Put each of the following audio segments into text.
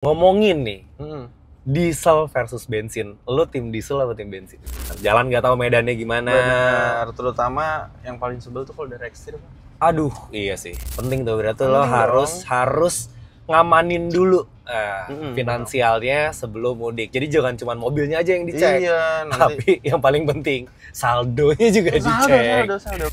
Ngomongin nih, Hmm. diesel versus bensin. Lu tim diesel atau tim bensin? Jalan nggak tahu medannya gimana. Benar, terutama yang paling sebel tuh kalau udah ekstrim. Aduh, iya sih. Penting tuh berarti lo Penting harus ngamanin dulu Mm-mm, finansialnya sebelum mudik. Jadi jangan cuma mobilnya aja yang dicek. Iya, nanti Tapi yang paling penting saldonya juga dicek. saldo.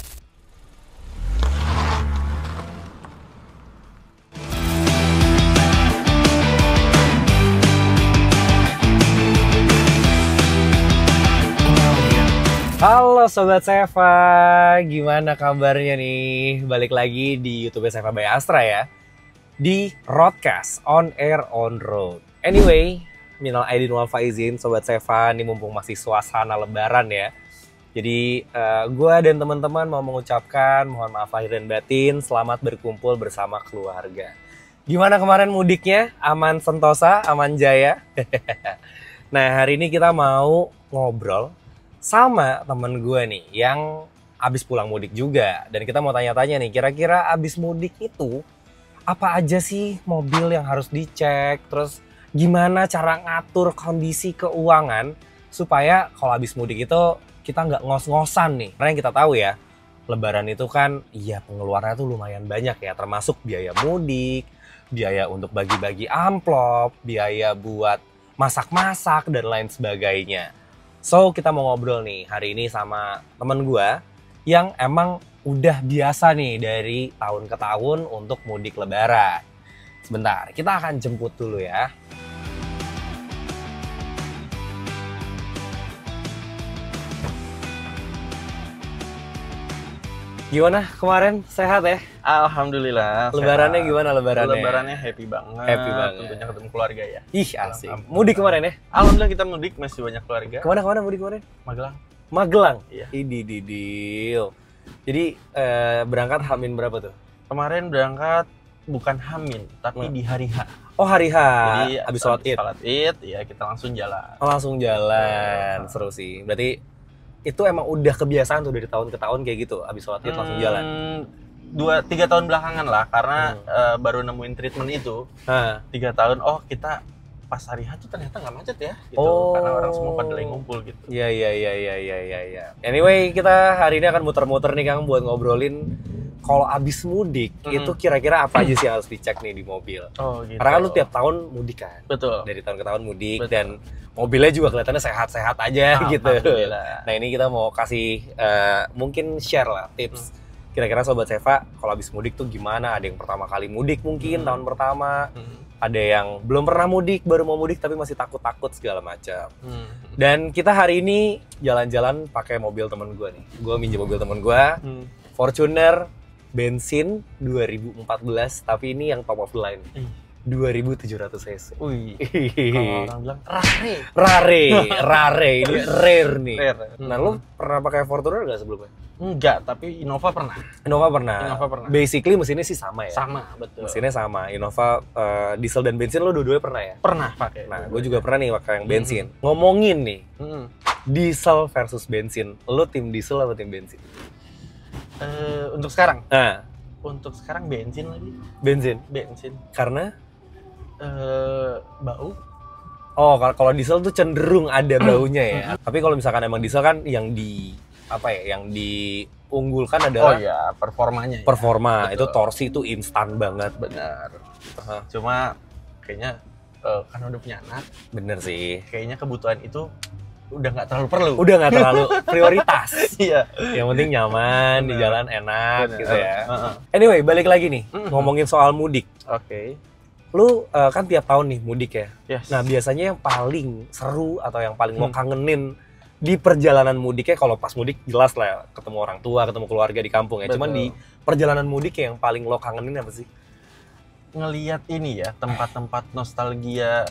Halo Sobat Seva, gimana kabarnya nih? Balik lagi di YouTube Seva by Astra ya. Di Roadcast, On Air On Road. Anyway, minal aidin wal faizin Sobat Seva, nih mumpung masih suasana lebaran ya. Jadi gue dan teman-teman mau mengucapkan mohon maaf lahir dan batin, selamat berkumpul bersama keluarga. Gimana kemarin mudiknya? Aman sentosa, aman jaya? Nah hari ini kita mau ngobrol sama temen gue nih yang abis pulang mudik juga. Dan kita mau tanya-tanya nih, kira-kira abis mudik itu apa aja sih mobil yang harus dicek? Terus gimana cara ngatur kondisi keuangan supaya kalau abis mudik itu kita nggak ngos-ngosan nih. Karena yang kita tahu ya, lebaran itu kan iya pengeluarannya tuh lumayan banyak ya. Termasuk biaya mudik, biaya untuk bagi-bagi amplop, biaya buat masak-masak dan lain sebagainya. So, kita mau ngobrol nih hari ini sama temen gue yang emang udah biasa nih dari tahun ke tahun untuk mudik lebaran. Sebentar, kita akan jemput dulu ya. Gimana kemarin? Sehat ya? Alhamdulillah. Lebarannya sehat. gimana lebarannya? Lebarannya happy banget. Happy banget. Tentunya ketemu keluarga ya. Ih asik. Mudik kemarin ya? Alhamdulillah kita mudik masih banyak keluarga. Kemana mudik kemarin? Magelang. Magelang? Iya. Idididil. Jadi berangkat Hamin berapa tuh? Kemarin berangkat bukan Hamin, tapi di hari H. Oh hari H, Jadi habis sholat Id. Sholat Id, ya kita langsung jalan. Oh, langsung jalan, seru sih. Berarti itu emang udah kebiasaan tuh dari tahun ke tahun kayak gitu, habis sholat Id langsung jalan. 2-3 tahun belakangan lah, karena baru nemuin treatment itu. 3 tahun, oh kita pas hari H tuh ternyata nggak macet ya, gitu. Karena orang semua pada lagi ngumpul gitu. Iya. Anyway, kita hari ini akan muter-muter nih Kang buat ngobrolin kalau abis mudik itu kira-kira apa aja sih yang harus dicek nih di mobil. Oh gitu. Karena kan lu tiap tahun mudik kan. Betul. Dari tahun ke tahun mudik. Betul. Dan mobilnya juga kelihatannya sehat-sehat aja gitu. Alhamdulillah. Nah ini kita mau kasih mungkin share lah tips. Kira-kira Sobat Seva kalau habis mudik tuh gimana? Ada yang pertama kali mudik mungkin tahun pertama. Ada yang belum pernah mudik, baru mau mudik tapi masih takut-takut segala macam. Dan kita hari ini jalan-jalan pakai mobil temen gue nih. Gue minjem mobil temen gue, Fortuner bensin 2014, tapi ini yang top of the line. 2700 cc. Wih. Kalau orang bilang Rare, ini rare nih. Rare. Nah, lu pernah pakai Fortuner nggak sebelumnya? Enggak, tapi Innova pernah. Innova pernah. Basically mesinnya sih sama ya. Sama, betul. Mesinnya sama. Innova diesel dan bensin lu dua-duanya pernah ya? Pernah pakai. Nah, gue juga pernah nih pakai yang bensin. Ngomongin nih, diesel versus bensin. Lu tim diesel atau tim bensin? Untuk sekarang? Nah, untuk sekarang bensin lagi. Bensin. Karena bau. Oh, kalau diesel tuh cenderung ada baunya ya. Tapi kalau misalkan emang diesel kan yang yang diunggulkan adalah performanya. Performa. Ya. Itu torsi itu instan banget. Benar. Cuma kayaknya kan udah punya anak. Bener sih. Kayaknya kebutuhan itu udah nggak terlalu perlu. Udah nggak terlalu prioritas. Iya. Yang penting nyaman, di jalan enak gitu ya. Anyway, balik lagi nih. Ngomongin soal mudik. Oke. Lu kan tiap tahun nih mudik ya. Yes. Nah biasanya yang paling seru atau yang paling lo kangenin di perjalanan mudiknya, kalau pas mudik jelas lah ya, ketemu orang tua, ketemu keluarga di kampung ya. Betul. Cuman di perjalanan mudik yang paling lo kangenin apa sih? Ngelihat ini ya, tempat-tempat nostalgia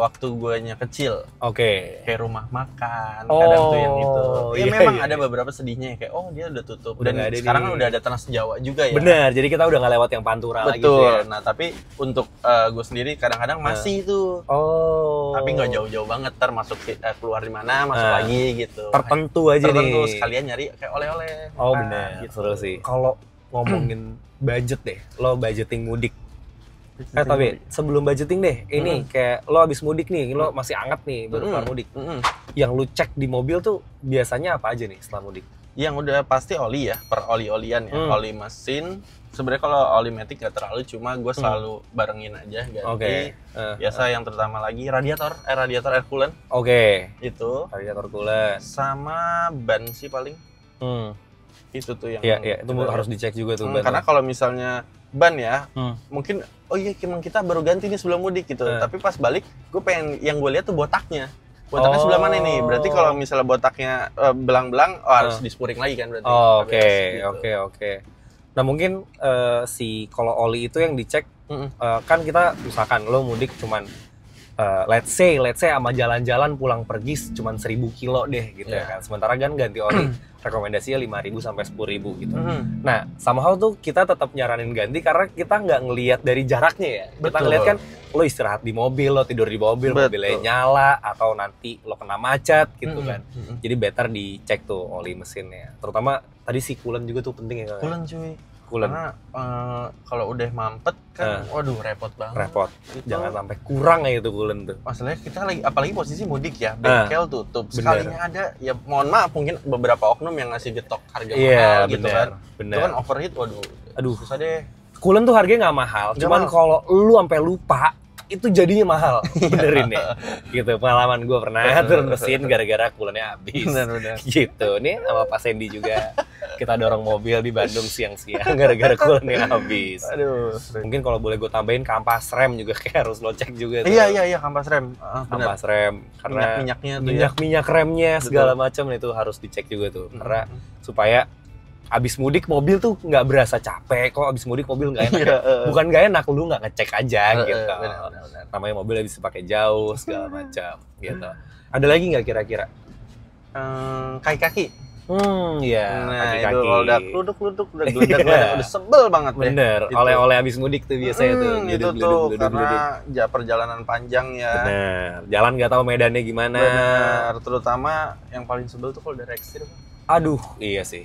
waktu guanya kecil. Oke. Kayak rumah makan, kadang tuh yang itu. Ya memang ada beberapa sedihnya ya, kayak dia udah tutup. Udah Dan ada sekarang nih. kan udah ada Trans Jawa juga ya. Bener, jadi kita udah nggak lewat yang Pantura lagi Betul. tuh ya. Nah tapi untuk gue sendiri kadang-kadang masih tuh. Oh. Tapi nggak jauh-jauh banget, masuk keluar di mana, masuk lagi gitu. Tertentu aja nih. Sekalian nyari kayak oleh-oleh. Oh bener, gitu. seru sih. Kalau ngomongin budget deh, lo budgeting mudik. Tapi sebelum budgeting deh, ini kayak lo habis mudik nih, lo masih anget nih baru keluar mudik. Yang lo cek di mobil tuh biasanya apa aja nih setelah mudik? Yang udah pasti oli ya, per oli-olian ya, oli mesin. Sebenarnya kalau oli matic nggak terlalu, cuma gue selalu barengin aja ganti. Biasa yang terutama lagi radiator air coolant. Itu radiator coolant. Sama ban sih paling. Itu tuh yang itu harus dicek juga tuh ban. Karena kalau misalnya ban ya, mungkin emang kita baru ganti nih sebelum mudik gitu. Tapi pas balik, gue pengen yang gue lihat tuh botaknya. Botaknya sebelah mana nih? Berarti kalau misalnya botaknya belang-belang, harus dispuring lagi kan berarti. Oke. Nah mungkin kalau oli itu yang dicek, kan kita misalkan lo mudik cuman let's say sama jalan-jalan pulang pergi cuman 1.000 kilo deh gitu ya kan. Sementara kan ganti oli rekomendasinya 5.000 sampai 10.000 gitu. Nah, somehow tuh kita tetap nyaranin ganti karena kita nggak ngelihat dari jaraknya ya. Kita ngelihat kan lo istirahat di mobil, lo tidur di mobil, mobilnya nyala atau nanti lo kena macet gitu kan. Jadi better dicek tuh oli mesinnya. Terutama tadi si coolant juga tuh penting ya kan. Coolant cuy. Karena kalau udah mampet kan, waduh repot banget. Itu, jangan sampai kurang ya itu coolant tuh. Masalahnya kita lagi, apalagi posisi mudik ya, bengkel tutup. Sekalinya ada, ya mohon maaf mungkin beberapa oknum yang ngasih getok harga mahal gitu kan. Itu kan overheat, waduh, susah deh. Coolant tuh harganya nggak mahal, cuman kalau lu sampai lupa, itu jadinya mahal, benerin ya. Gitu, pengalaman gue pernah turun mesin gara-gara coolantnya habis. Bener. Gitu, nih sama Pak Sandy juga. Kita dorong mobil di Bandung siang-siang gara-gara coolantnya habis. Aduh. Mungkin kalau boleh gue tambahin kampas rem juga kayak harus lo cek juga. Iya, kampas rem. Kampas rem, karena minyak remnya segala macam itu harus dicek juga tuh. Karena supaya abis mudik mobil tuh nggak berasa capek, kok abis mudik mobil nggak enak. Bukan nggak enak, lu nggak ngecek aja gitu. Benar. Namanya mobil bisa pakai jauh segala macam gitu. Ada lagi nggak kira-kira? Kaki-kaki. Iya. Nah, kaki-kaki. Itu kalau udah kluduk, udah geledak, udah sebel banget deh. Bener. Gitu. Oleh-oleh abis mudik tuh biasanya tuh. Itu tuh karena perjalanan panjang ya. Bener. Jalan nggak tahu medannya gimana. Bener. Terutama yang paling sebel tuh kalau udah rekstir. Aduh, iya sih.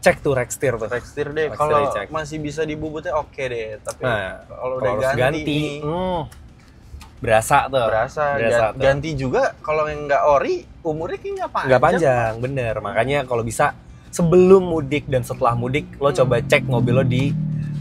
Cek tuh rekstir tuh. Rekstir deh. Kalau masih bisa dibubutnya oke deh. Tapi kalau udah ganti. Berasa tuh. Ganti juga kalau yang nggak ori umurnya kayaknya nggak panjang. Nggak panjang, bener. Makanya kalau bisa sebelum mudik dan setelah mudik lo coba cek mobil lo di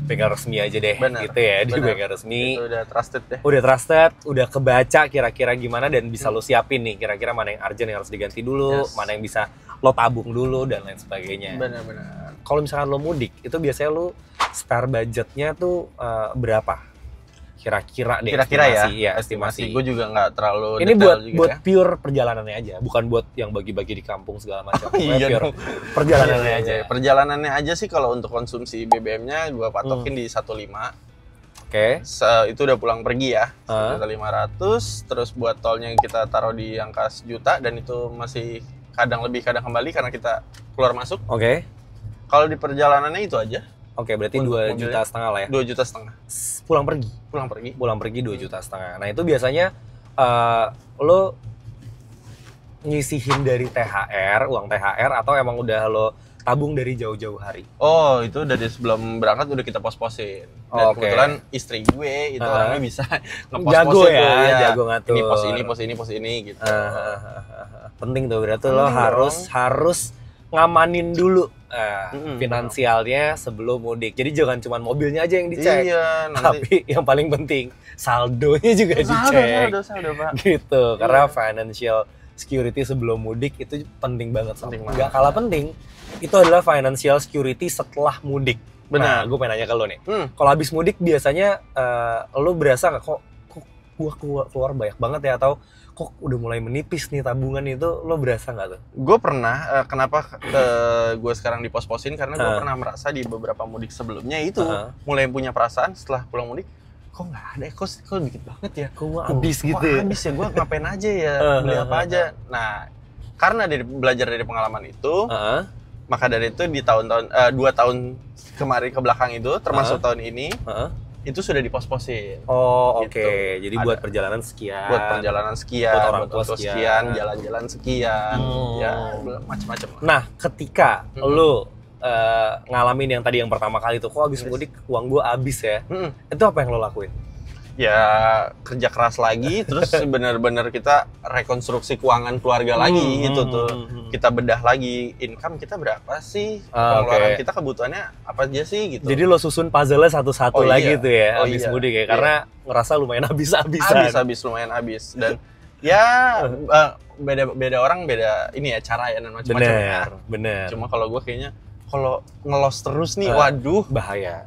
bengkel resmi aja deh. Gitu ya, di bengkel resmi. Itu udah trusted deh. Udah trusted, udah kebaca kira-kira gimana dan bisa lo siapin nih kira-kira mana yang urgent yang harus diganti dulu, mana yang bisa lo tabung dulu dan lain sebagainya. Benar. Kalau misalkan lo mudik itu biasanya lo spare budgetnya tuh berapa? Kira-kira ya, estimasi. Gue juga nggak terlalu ini buat pure perjalanannya aja, bukan buat yang bagi-bagi di kampung segala macam. Pure perjalanannya aja. Perjalanannya aja sih kalau untuk konsumsi BBM-nya gue patokin di 1.5. Itu udah pulang pergi ya. 1.500, terus buat tolnya kita taruh di angka 1 juta dan itu masih kadang lebih kadang kembali karena kita keluar masuk. Kalau di perjalanannya itu aja. Berarti 2,5 juta lah ya? 2,5 juta. Pulang pergi 2,5 juta. Nah itu biasanya lo nyisihin dari uang THR atau emang udah lo tabung dari jauh-jauh hari? Oh, itu dari sebelum berangkat udah kita pos-posin. Dan kebetulan istri gue itu orangnya bisa nge-pos-posin jago ngatur. Ini pos ini gitu. Penting tuh, berarti lo harus ngamanin dulu finansialnya sebelum mudik. Jadi jangan cuma mobilnya aja yang dicek. Tapi yang paling penting saldonya juga dicek. Saldo, Pak. Gitu. Karena financial security sebelum mudik itu penting banget. Nggak kalah penting. Itu adalah financial security setelah mudik. Benar. Nah, gue pengen nanya ke lo nih. Kalau habis mudik biasanya lo berasa nggak kok gua keluar banyak banget ya, atau kok udah mulai menipis nih tabungan itu, lo berasa nggak tuh? Gue pernah, kenapa gue sekarang di pos-posin, karena gue pernah merasa di beberapa mudik sebelumnya itu mulai punya perasaan setelah pulang mudik, kok nggak ada, kok dikit banget ya, kok habis gitu ya? Habis ya, gue ngapain aja ya, beli apa aja. Nah, karena belajar dari pengalaman itu, maka dari itu di tahun-tahun 2 tahun kemarin ke belakang itu, termasuk tahun ini, itu sudah dipos-posin. Gitu. Jadi buat perjalanan sekian. Buat orang tua sekian, jalan-jalan sekian, ya macam-macam. Nah, ketika lo ngalamin yang tadi yang pertama kali tuh, kok habis mudik uang gue habis ya. Itu apa yang lo lakuin? Ya kerja keras lagi, terus benar-benar kita rekonstruksi keuangan keluarga lagi gitu tuh. Kita bedah lagi income kita berapa sih, pengeluaran kita kebutuhannya apa aja sih gitu. Jadi lo susun puzzle-nya satu-satu lagi tuh ya habis mudik ya, karena ngerasa lumayan habis-habisan. Habis lumayan habis dan ya beda orang beda ini ya cara ya dan macam-macam ya. Bener. Cuma kalau gue kayaknya kalau ngelos terus nih, waduh bahaya.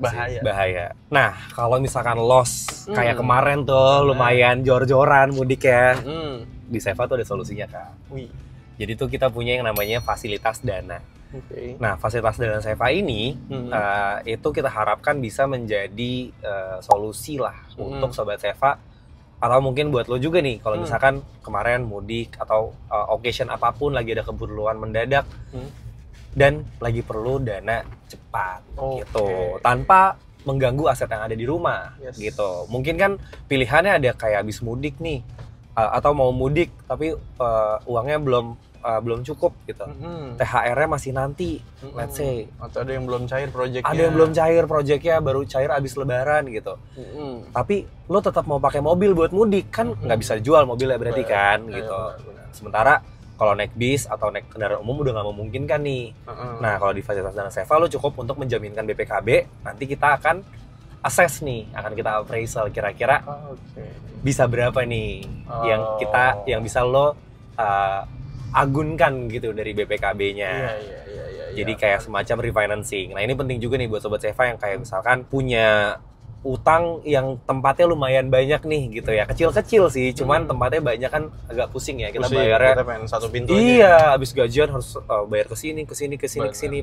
Nah, kalau misalkan los kayak kemarin tuh lumayan jor-joran mudik ya, di Seva tuh ada solusinya kan. Jadi tuh kita punya yang namanya fasilitas dana. Nah, fasilitas dana Seva ini itu kita harapkan bisa menjadi solusi lah untuk sobat Seva, atau mungkin buat lo juga nih kalau misalkan kemarin mudik atau occasion apapun lagi ada keperluan mendadak. Dan lagi perlu dana cepat gitu, tanpa mengganggu aset yang ada di rumah gitu. Mungkin kan pilihannya ada kayak habis mudik nih, atau mau mudik tapi uangnya belum cukup gitu. THR-nya masih nanti, let's say. Atau ada yang belum cair proyeknya. Ada yang belum cair proyeknya, baru cair abis lebaran gitu. Tapi lo tetap mau pakai mobil buat mudik kan, nggak bisa jual mobilnya berarti kan gitu. Sementara kalau naik bis atau naik kendaraan umum udah nggak memungkinkan nih. Nah, kalau di fasilitas dana Seva lo cukup untuk menjaminkan BPKB. Nanti kita akan assess nih, akan kita appraisal kira-kira bisa berapa nih yang bisa lo agunkan gitu dari BPKB-nya. Jadi kayak semacam refinancing. Nah, ini penting juga nih buat sobat Seva yang kayak misalkan punya utang yang tempatnya lumayan banyak nih gitu ya, kecil-kecil sih, cuman tempatnya banyak kan agak pusing ya, kita bayarnya. Kita pengen satu pintu aja. Iya, abis gajian harus bayar ke sini,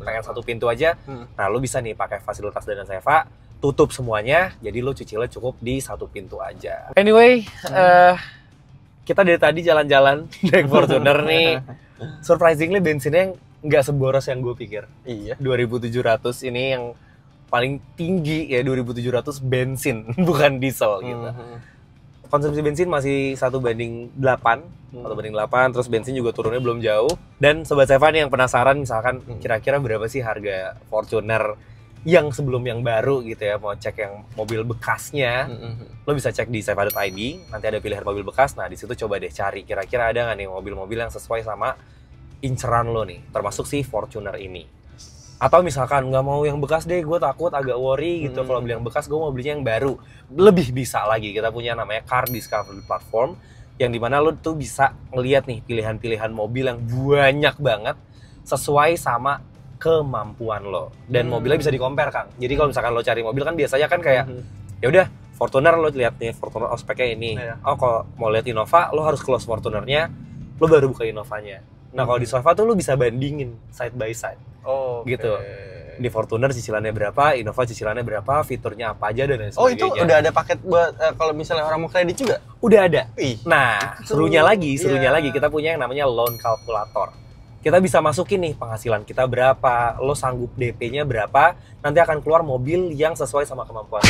pengen satu pintu aja. Nah, lu bisa nih pakai fasilitas dana Seva, tutup semuanya, jadi lu cicilnya cukup di satu pintu aja. Anyway, kita dari tadi jalan-jalan naik Fortuner nih, surprisingly bensinnya nggak seboros yang gue pikir. 2.700 ini yang paling tinggi ya, 2.700 bensin bukan diesel gitu. Konsumsi bensin masih 1:8 terus bensin juga turunnya belum jauh. Dan sobat Seva nih yang penasaran misalkan kira-kira berapa sih harga Fortuner yang sebelum yang baru gitu ya, mau cek yang mobil bekasnya, lo bisa cek di seva.id, nanti ada pilihan mobil bekas. Nah, di situ coba deh cari kira-kira ada nggak nih mobil-mobil yang sesuai sama inceran lo nih, termasuk si Fortuner ini. Atau misalkan nggak mau yang bekas deh, gue takut agak worry gitu kalau beli yang bekas, gue mau belinya yang baru. Lebih bisa lagi, kita punya namanya Car Discovery Platform, yang dimana lo tuh bisa ngeliat nih pilihan-pilihan mobil yang banyak banget sesuai sama kemampuan lo. Dan mobilnya bisa di-compare, Kang. Jadi kalau misalkan lo cari mobil kan biasanya kan kayak ya udah Fortuner, lo lihat nih Fortuner speknya ini. Oh, kalau mau lihat Innova, lo harus close Fortunernya, lo baru buka Innovanya. Nah, kalau di Seva tuh lo bisa bandingin side by side. Gitu. Di Fortuner cicilannya berapa, Innova cicilannya berapa, fiturnya apa aja dan lain sebagainya. Itu udah ada paket buat kalau misalnya orang mau kredit juga? Udah ada. Nah, serunya lagi kita punya yang namanya loan calculator. Kita bisa masukin nih penghasilan kita berapa, lo sanggup DP-nya berapa, nanti akan keluar mobil yang sesuai sama kemampuan.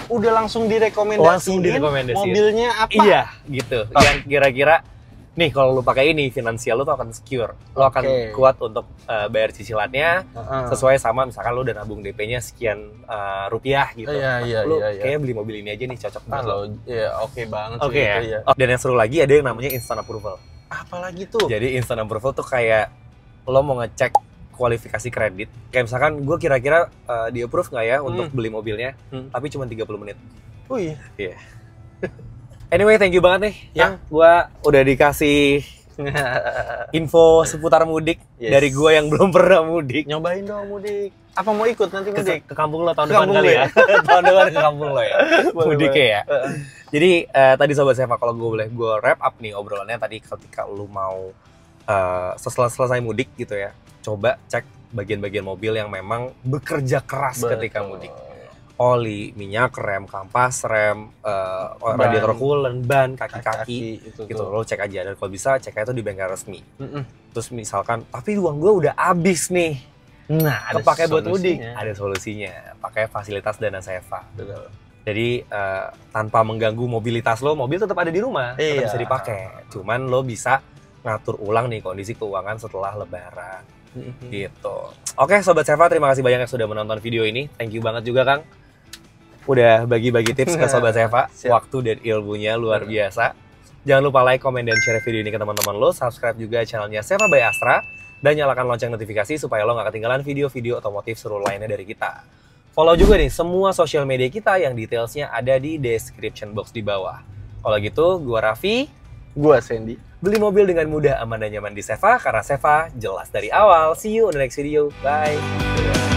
Udah langsung direkomendasiin mobilnya apa? Iya, gitu. Yang kira-kira nih kalau lo pakai ini, finansial lo tuh akan secure. Lo akan kuat untuk bayar cicilannya sesuai sama misalkan lo udah nabung DP-nya sekian rupiah gitu. Lo kayaknya beli mobil ini aja nih, cocok banget lo. Iya, oke banget sih. Ya. Dan yang seru lagi ada yang namanya instant approval. Apalagi tuh? Jadi instant approval tuh kayak lo mau ngecek kualifikasi kredit. Kayak misalkan gue kira-kira di approve nggak ya untuk beli mobilnya, tapi cuma 30 menit. Oh iya? Iya. Anyway, thank you banget nih yang gue udah dikasih info seputar mudik dari gue yang belum pernah mudik. Nyobain dong mudik. Apa mau ikut nanti mudik? Ke kampung lo tahun depan kali ya? Tahun depan ke kampung lo ya? Mudiknya ya? Jadi tadi sobat Seva, kalau gue boleh gue wrap up nih obrolannya tadi, ketika lo mau setelah selesai mudik gitu ya, coba cek bagian-bagian mobil yang memang bekerja keras ketika mudik. Oli, minyak, rem, kampas, rem, radiator coolant, ban, kaki-kaki gitu. Lo cek aja, dan kalau bisa ceknya itu di bengkel resmi. Terus misalkan, tapi uang gue udah habis nih, nah kepake buat mudik, ada solusinya, pakai fasilitas dana Seva. Jadi tanpa mengganggu mobilitas lo, mobil tetap ada di rumah, tetap bisa dipakai. Cuman lo bisa ngatur ulang nih kondisi keuangan setelah lebaran. Gitu. Oke, Sobat Seva, terima kasih banyak yang sudah menonton video ini. Thank you banget juga, Kang. Udah bagi-bagi tips ke Sobat Seva. Waktu dan ilmunya luar biasa. Jangan lupa like, komen, dan share video ini ke teman-teman lo. Subscribe juga channelnya Seva by Astra. Dan nyalakan lonceng notifikasi supaya lo nggak ketinggalan video-video otomotif seru lainnya dari kita. Follow juga nih semua sosial media kita yang detailsnya ada di description box di bawah. Kalau gitu, gua Raffi. Gua Sandy. Beli mobil dengan mudah, aman, dan nyaman di Seva, karena Seva jelas dari awal. See you on the next video. Bye.